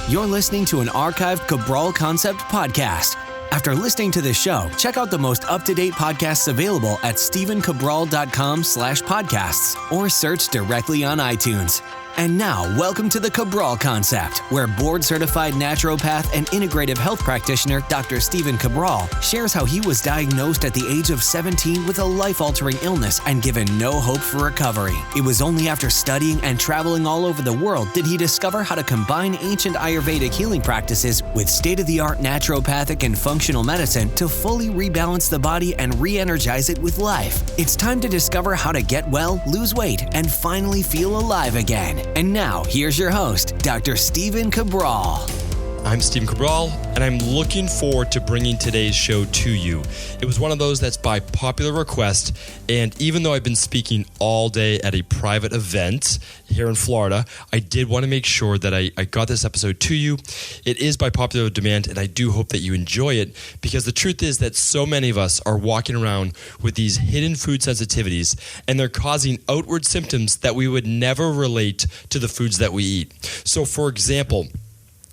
You're listening to an archived Cabral Concept podcast. After listening to this show, check out the most up-to-date podcasts available at stephencabral.com/podcasts or search directly on iTunes. And now, welcome to the Cabral Concept, where board-certified naturopath and integrative health practitioner Dr. Stephen Cabral shares how he was diagnosed at the age of 17 with a life-altering illness and given no hope for recovery. It was only after studying and traveling all over the world did he discover how to combine ancient Ayurvedic healing practices with state-of-the-art naturopathic and functional medicine to fully rebalance the body and re-energize it with life. It's time to discover how to get well, lose weight, and finally feel alive again. And now, here's your host, Dr. Stephen Cabral. I'm Stephen Cabral, and I'm looking forward to bringing today's show to you. It was one of those that's by popular request, and even though I've been speaking all day at a private event here in Florida, I did want to make sure that I got this episode to you. It is by popular demand, and I do hope that you enjoy it, because the truth is that so many of us are walking around with these hidden food sensitivities, and they're causing outward symptoms that we would never relate to the foods that we eat. So, for example,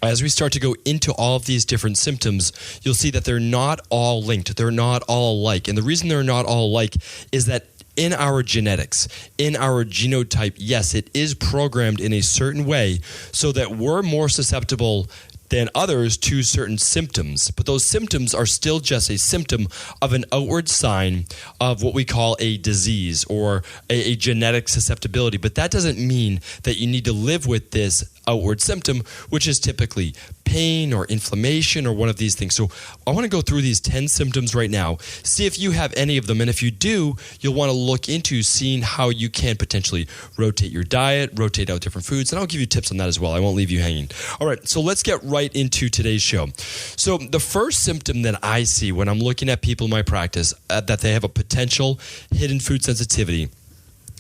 as we start to go into all of these different symptoms, you'll see that they're not all linked. They're not all alike. And the reason they're not all alike is that in our genetics, in our genotype, yes, it is programmed in a certain way so that we're more susceptible than others to certain symptoms. But those symptoms are still just a symptom of an outward sign of what we call a disease or a genetic susceptibility. But that doesn't mean that you need to live with this outward symptom, which is typically pain or inflammation or one of these things. So I want to go through these 10 symptoms right now, see if you have any of them. And if you do, you'll want to look into seeing how you can potentially rotate your diet, rotate out different foods. And I'll give you tips on that as well. I won't leave you hanging. All right, so let's get right into today's show. So the first symptom that I see when I'm looking at people in my practice that they have a potential hidden food sensitivity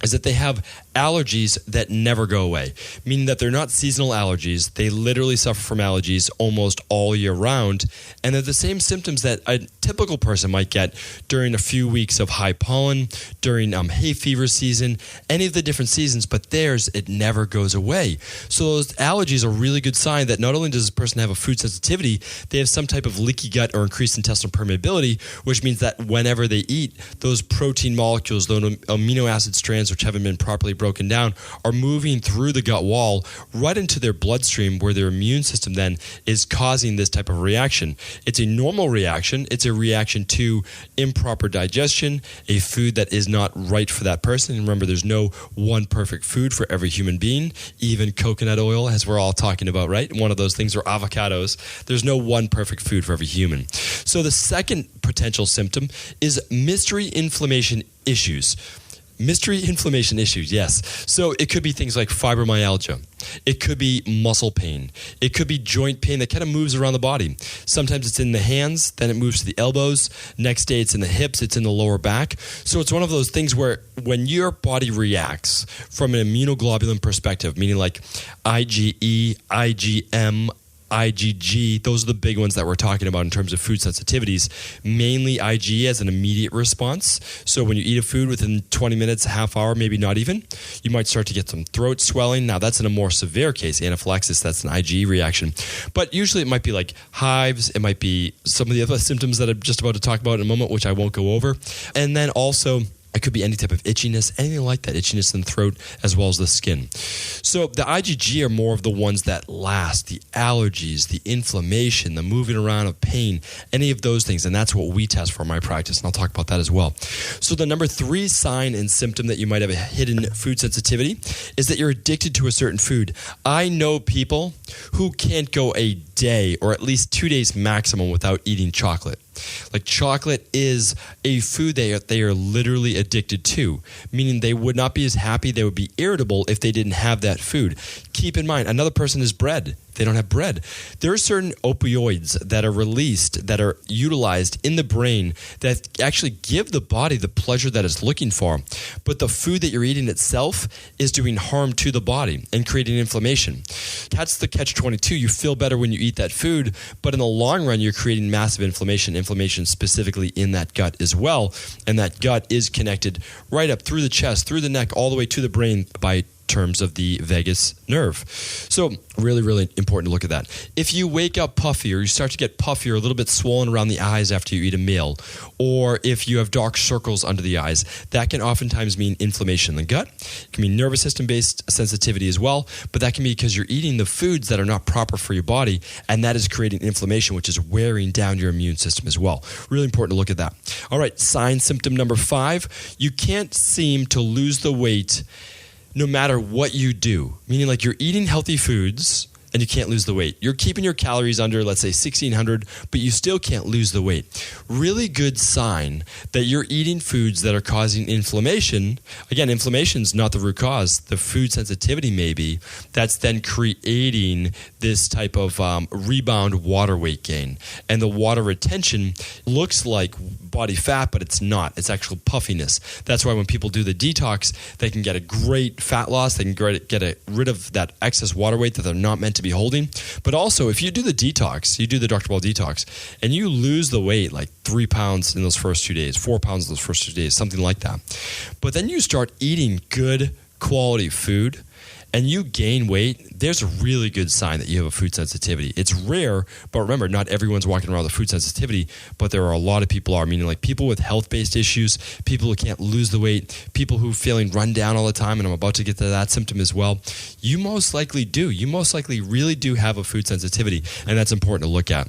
is that they have allergies that never go away, meaning that they're not seasonal allergies. They literally suffer from allergies almost all year round, and they're the same symptoms that a typical person might get during a few weeks of high pollen, during hay fever season, any of the different seasons, but theirs, it never goes away. So those allergies are a really good sign that not only does this person have a food sensitivity, they have some type of leaky gut or increased intestinal permeability, which means that whenever they eat, those protein molecules, those amino acid strands, which haven't been properly broken down, are moving through the gut wall right into their bloodstream, where their immune system then is causing this type of reaction. It's a normal reaction. It's a reaction to improper digestion, a food that is not right for that person. And remember, there's no one perfect food for every human being, even coconut oil, as we're all talking about, right? One of those things, or avocados. There's no one perfect food for every human. So the second potential symptom is mystery inflammation issues. Mystery inflammation issues, yes. So it could be things like fibromyalgia. It could be muscle pain. It could be joint pain that kind of moves around the body. Sometimes it's in the hands, then it moves to the elbows. Next day it's in the hips, it's in the lower back. So it's one of those things where when your body reacts from an immunoglobulin perspective, meaning like IgE, IgM, IgG, those are the big ones that we're talking about in terms of food sensitivities. Mainly IgE as an immediate response. So when you eat a food within 20 minutes, a half hour, maybe not even, you might start to get some throat swelling. Now that's in a more severe case, anaphylaxis, that's an IgE reaction. But usually it might be like hives, it might be some of the other symptoms that I'm just about to talk about in a moment, which I won't go over. And then also, it could be any type of itchiness, anything like that, itchiness in the throat as well as the skin. So the IgG are more of the ones that last, the allergies, the inflammation, the moving around of pain, any of those things. And that's what we test for in my practice, and I'll talk about that as well. So the number 3 sign and symptom that you might have a hidden food sensitivity is that you're addicted to a certain food. I know people who can't go a day or at least 2 days maximum without eating chocolate. Like chocolate is a food they are literally addicted to, meaning they would not be as happy, they would be irritable if they didn't have that food. Keep in mind, another person is bread. They don't have bread. There are certain opioids that are released, that are utilized in the brain that actually give the body the pleasure that it's looking for. But the food that you're eating itself is doing harm to the body and creating inflammation. That's the catch-22. You feel better when you eat that food, but in the long run, you're creating massive inflammation specifically in that gut as well. And that gut is connected right up through the chest, through the neck, all the way to the brain by terms of the vagus nerve. So really, really important to look at that. If you wake up puffy or you start to get puffy or a little bit swollen around the eyes after you eat a meal, or if you have dark circles under the eyes, that can oftentimes mean inflammation in the gut. It can mean nervous system-based sensitivity as well, but that can be because you're eating the foods that are not proper for your body, and that is creating inflammation, which is wearing down your immune system as well. Really important to look at that. All right, sign symptom number 5, you can't seem to lose the weight no matter what you do. Meaning like you're eating healthy foods and you can't lose the weight. You're keeping your calories under, let's say, 1,600, but you still can't lose the weight. Really good sign that you're eating foods that are causing inflammation. Again, inflammation is not the root cause. The food sensitivity may be. That's then creating this type of rebound water weight gain. And the water retention looks like body fat, but it's not. It's actual puffiness. That's why when people do the detox, they can get a great fat loss. They can get rid of that excess water weight that they're not meant to be holding. But also, if you do the detox, you do the Dr. Ball detox, and you lose the weight like 3 pounds in those first 2 days, 4 pounds in those first 2 days, something like that. But then you start eating good quality food and you gain weight, there's a really good sign that you have a food sensitivity. It's rare, but remember, not everyone's walking around with a food sensitivity, but there are a lot of people are, meaning like people with health-based issues, people who can't lose the weight, people who are feeling run down all the time, and I'm about to get to that symptom as well. You most likely do. You most likely really do have a food sensitivity, and that's important to look at.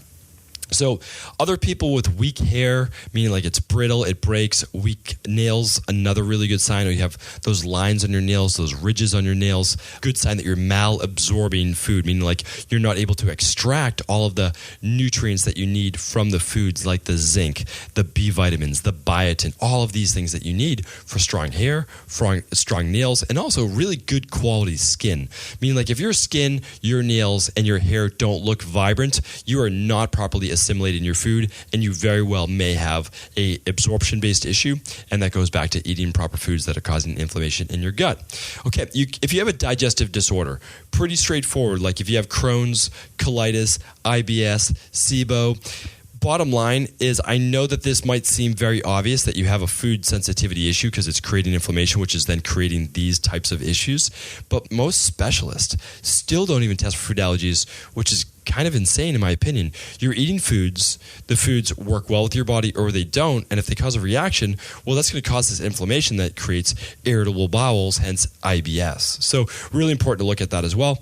So other people with weak hair, meaning like it's brittle, it breaks, weak nails, another really good sign. Or you have those lines on your nails, those ridges on your nails, good sign that you're malabsorbing food, meaning like you're not able to extract all of the nutrients that you need from the foods, like the zinc, the B vitamins, the biotin, all of these things that you need for strong hair, strong nails, and also really good quality skin. Meaning like if your skin, your nails, and your hair don't look vibrant, you are not properly assimilating your food, and you very well may have a absorption-based issue, and that goes back to eating proper foods that are causing inflammation in your gut. Okay, if you have a digestive disorder, pretty straightforward, like if you have Crohn's, colitis, IBS, SIBO, bottom line is I know that this might seem very obvious that you have a food sensitivity issue because it's creating inflammation, which is then creating these types of issues, but most specialists still don't even test for food allergies, which is kind of insane in my opinion. You're eating foods, the foods work well with your body or they don't, and if they cause a reaction, well, that's going to cause this inflammation that creates irritable bowels, hence IBS. So really important to look at that as well.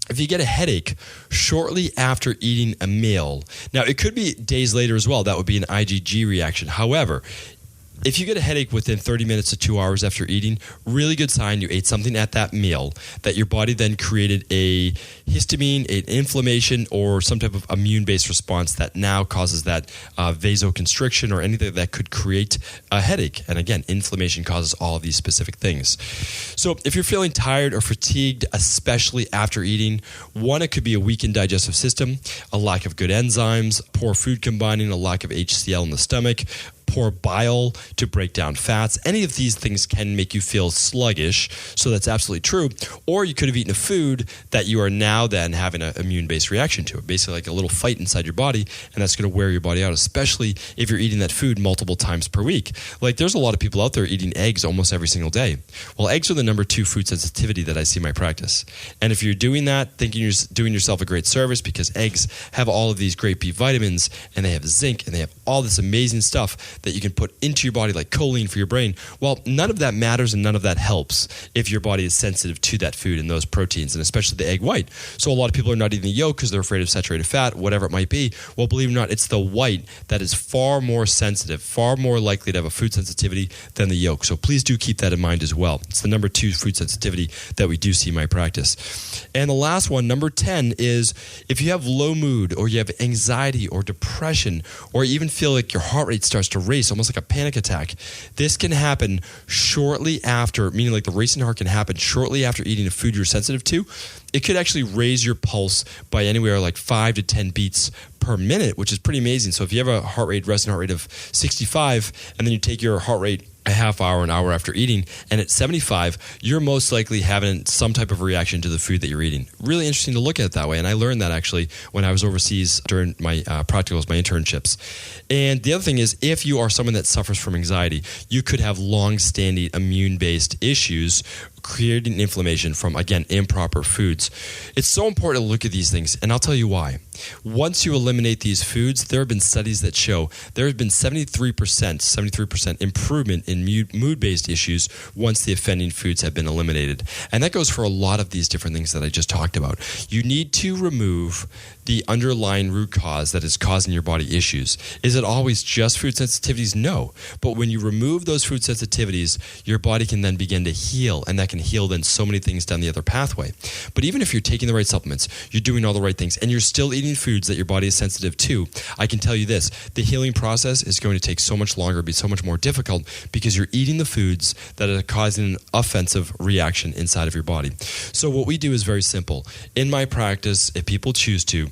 If you get a headache shortly after eating a meal, now it could be days later as well, that would be an IgG reaction. However, if you get a headache within 30 minutes to 2 hours after eating, really good sign you ate something at that meal that your body then created a histamine, an inflammation, or some type of immune-based response that now causes that vasoconstriction or anything that could create a headache. And again, inflammation causes all of these specific things. So if you're feeling tired or fatigued, especially after eating, one, it could be a weakened digestive system, a lack of good enzymes, poor food combining, a lack of HCl in the stomach, poor bile to break down fats. Any of these things can make you feel sluggish, so that's absolutely true. Or you could have eaten a food that you are now then having an immune-based reaction to. Basically like a little fight inside your body, and that's going to wear your body out, especially if you're eating that food multiple times per week. Like there's a lot of people out there eating eggs almost every single day. Well, eggs are the number 2 food sensitivity that I see in my practice. And if you're doing that, thinking you're doing yourself a great service because eggs have all of these great B vitamins, and they have zinc, and they have all this amazing stuff that you can put into your body like choline for your brain. Well, none of that matters and none of that helps if your body is sensitive to that food and those proteins, and especially the egg white. So a lot of people are not eating the yolk because they're afraid of saturated fat, whatever it might be. Well, believe it or not, it's the white that is far more sensitive, far more likely to have a food sensitivity than the yolk. So please do keep that in mind as well. It's the number 2 food sensitivity that we do see in my practice. And the last one, number 10, is if you have low mood or you have anxiety or depression, or you even feel like your heart rate starts to race, almost like a panic attack. This can happen shortly after, meaning like the racing heart can happen shortly after eating a food you're sensitive to. It could actually raise your pulse by anywhere like 5 to 10 beats per minute, which is pretty amazing. So if you have a resting heart rate of 65, and then you take your heart rate a half hour, an hour after eating, and at 75, you're most likely having some type of reaction to the food that you're eating. Really interesting to look at it that way, and I learned that actually when I was overseas during my practicals, my internships. And the other thing is, if you are someone that suffers from anxiety, you could have long-standing immune-based issues creating inflammation from, again, improper foods. It's so important to look at these things, and I'll tell you why. Once you eliminate these foods, there have been studies that show there has been 73% improvement in mood-based issues once the offending foods have been eliminated. And that goes for a lot of these different things that I just talked about. You need to remove the underlying root cause that is causing your body issues. Is it always just food sensitivities? No. But when you remove those food sensitivities, your body can then begin to heal, and that can heal then so many things down the other pathway. But even if you're taking the right supplements, you're doing all the right things, and you're still eating foods that your body is sensitive to, I can tell you this, the healing process is going to take so much longer, be so much more difficult, because you're eating the foods that are causing an offensive reaction inside of your body. So what we do is very simple. In my practice, if people choose to,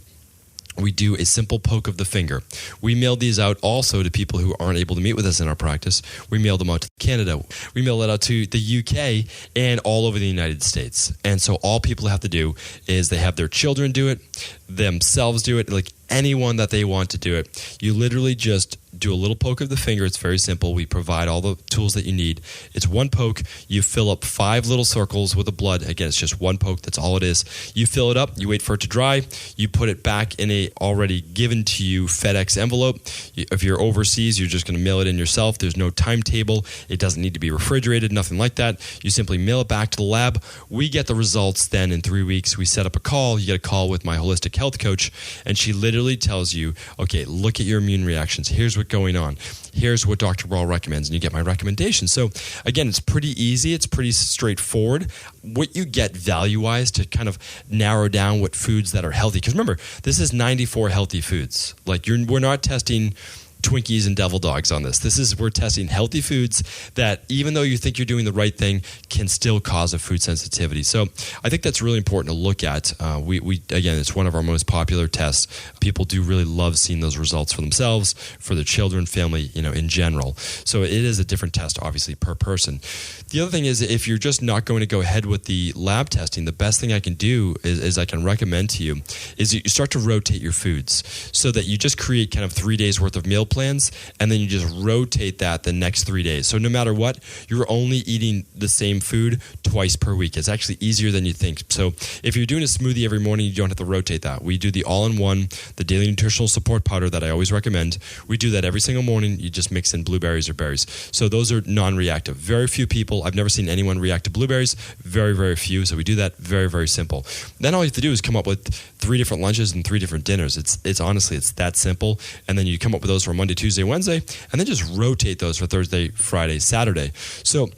we do a simple poke of the finger. We mail these out also to people who aren't able to meet with us in our practice. We mail them out to Canada. We mail it out to the UK and all over the United States. And so all people have to do is they have their children do it, themselves do it, like anyone that they want to do it. You literally just do a little poke of the finger. It's very simple. We provide all the tools that you need. It's one poke. You fill up 5 little circles with the blood. Again, it's just one poke. That's all it is. You fill it up. You wait for it to dry. You put it back in a already given to you FedEx envelope. If you're overseas, you're just going to mail it in yourself. There's no timetable. It doesn't need to be refrigerated, nothing like that. You simply mail it back to the lab. We get the results then in 3 weeks. We set up a call. You get a call with my holistic health coach, and she literally tells you, okay, look at your immune reactions. Here's what's going on. Here's what Dr. Cabral recommends, and you get my recommendation. So again, it's pretty easy. It's pretty straightforward. What you get value-wise to kind of narrow down what foods that are healthy. Because remember, this is 94 healthy foods. Like we're not testing Twinkies and devil dogs on this. We're testing healthy foods that, even though you think you're doing the right thing, can still cause a food sensitivity. So I think that's really important to look at. We again, it's one of our most popular tests. People do really love seeing those results for themselves, for their children, family, in general. So it is a different test, obviously, per person. The other thing is, if you're just not going to go ahead with the lab testing, the best thing I can do is I can recommend to you is you start to rotate your foods so that you just create kind of 3 days worth of meal plans, and then you just rotate that the next 3 days. So no matter what, you're only eating the same food twice per week. It's actually easier than you think. So if you're doing a smoothie every morning, you don't have to rotate that. We do the all-in-one, the daily nutritional support powder that I always recommend. We do that every single morning. You just mix in blueberries or berries. So those are non-reactive. Very few people, I've never seen anyone react to blueberries. Very, very few. So we do that very, very simple. Then all you have to do is come up with 3 different lunches and 3 different dinners. It's honestly, it's that simple. And then you come up with those for Monday, Tuesday, Wednesday, and then just rotate those for Thursday, Friday, Saturday. So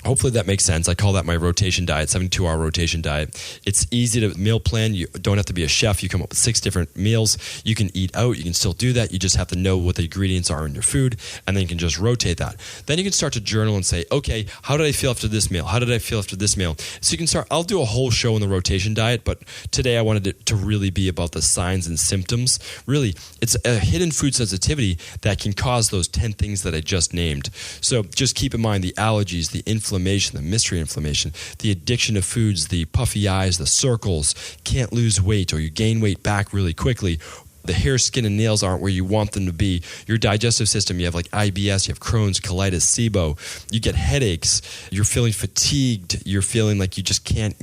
hopefully that makes sense. I call that my rotation diet, 72-hour rotation diet. It's easy to meal plan. You don't have to be a chef. You come up with 6 different meals. You can eat out. You can still do that. You just have to know what the ingredients are in your food, and then you can just rotate that. Then you can start to journal and say, okay, how did I feel after this meal? How did I feel after this meal? So you can start, I'll do a whole show on the rotation diet, but today I wanted it to really be about the signs and symptoms. Really, it's a hidden food sensitivity that can cause those 10 things that I just named. So just keep in mind the allergies, the inflammation, the mystery inflammation, the addiction of foods, the puffy eyes, the circles, can't lose weight, or you gain weight back really quickly. The hair, skin, and nails aren't where you want them to be. Your digestive system, you have like IBS, you have Crohn's, colitis, SIBO. You get headaches. You're feeling fatigued. You're feeling like you can't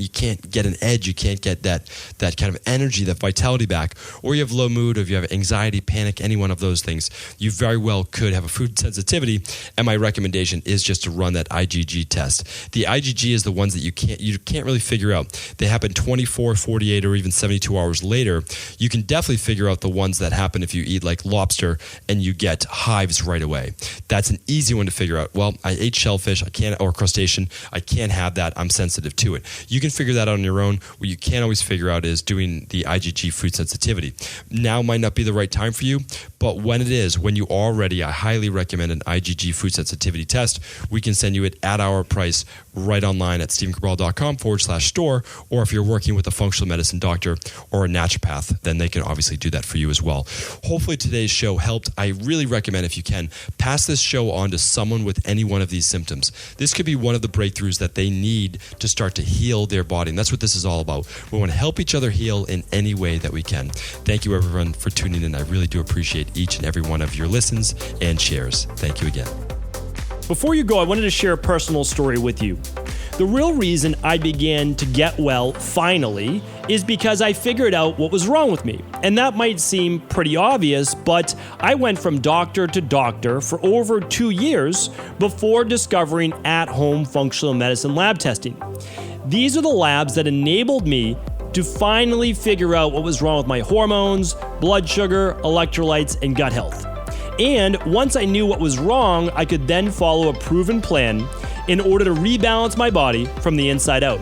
get an edge. You can't get that kind of energy, that vitality back. Or you have low mood, or if you have anxiety, panic, any one of those things, you very well could have a food sensitivity. And my recommendation is just to run that IgG test. The IgG is the ones that you can't really figure out. They happen 24, 48, or even 72 hours later. You can definitely figure out the ones that happen if you eat like lobster and you get hives right away. That's an easy one to figure out. Well, I ate shellfish, or crustacean. I can't have that. I'm sensitive to it. You can figure that out on your own. What you can't always figure out is doing the IgG food sensitivity. Now might not be the right time for you, but when it is, when you are ready, I highly recommend an IgG food sensitivity test. We can send you it at our price right online at stevencabral.com/store, or if you're working with a functional medicine doctor or a naturopath, then they can obviously do that for you as well. Hopefully today's show helped. I really recommend, if you can, pass this show on to someone with any one of these symptoms. This could be one of the breakthroughs that they need to start to heal their body, and that's what this is all about. We want to help each other heal in any way that we can. Thank you, everyone, for tuning in. I really do appreciate each and every one of your listens and shares. Thank you again. Before you go, I wanted to share a personal story with you. The real reason I began to get well finally is because I figured out what was wrong with me. And that might seem pretty obvious, but I went from doctor to doctor for over 2 years before discovering at-home functional medicine lab testing. These are the labs that enabled me to finally figure out what was wrong with my hormones, blood sugar, electrolytes, and gut health. And once I knew what was wrong, I could then follow a proven plan in order to rebalance my body from the inside out.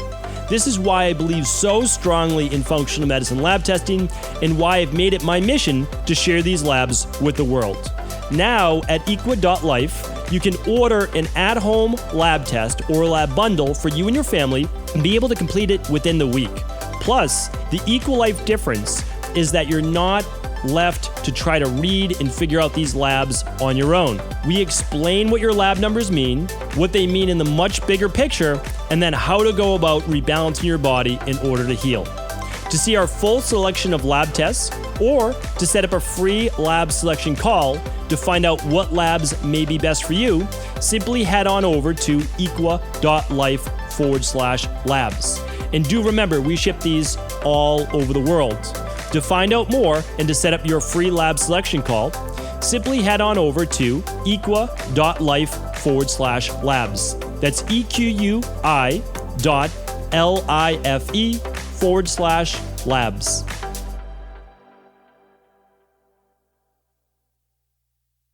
This is why I believe so strongly in functional medicine lab testing and why I've made it my mission to share these labs with the world. Now at equa.life, you can order an at-home lab test or lab bundle for you and your family and be able to complete it within the week. Plus, the EquaLife difference is that you're not left to try to read and figure out these labs on your own. We explain what your lab numbers mean, what they mean in the much bigger picture, and then how to go about rebalancing your body in order to heal. To see our full selection of lab tests or to set up a free lab selection call to find out what labs may be best for you, simply head on over to equa.life/labs. And do remember, we ship these all over the world. To find out more and to set up your free lab selection call, simply head on over to equa.life/labs. That's EQUI.LIFE/labs.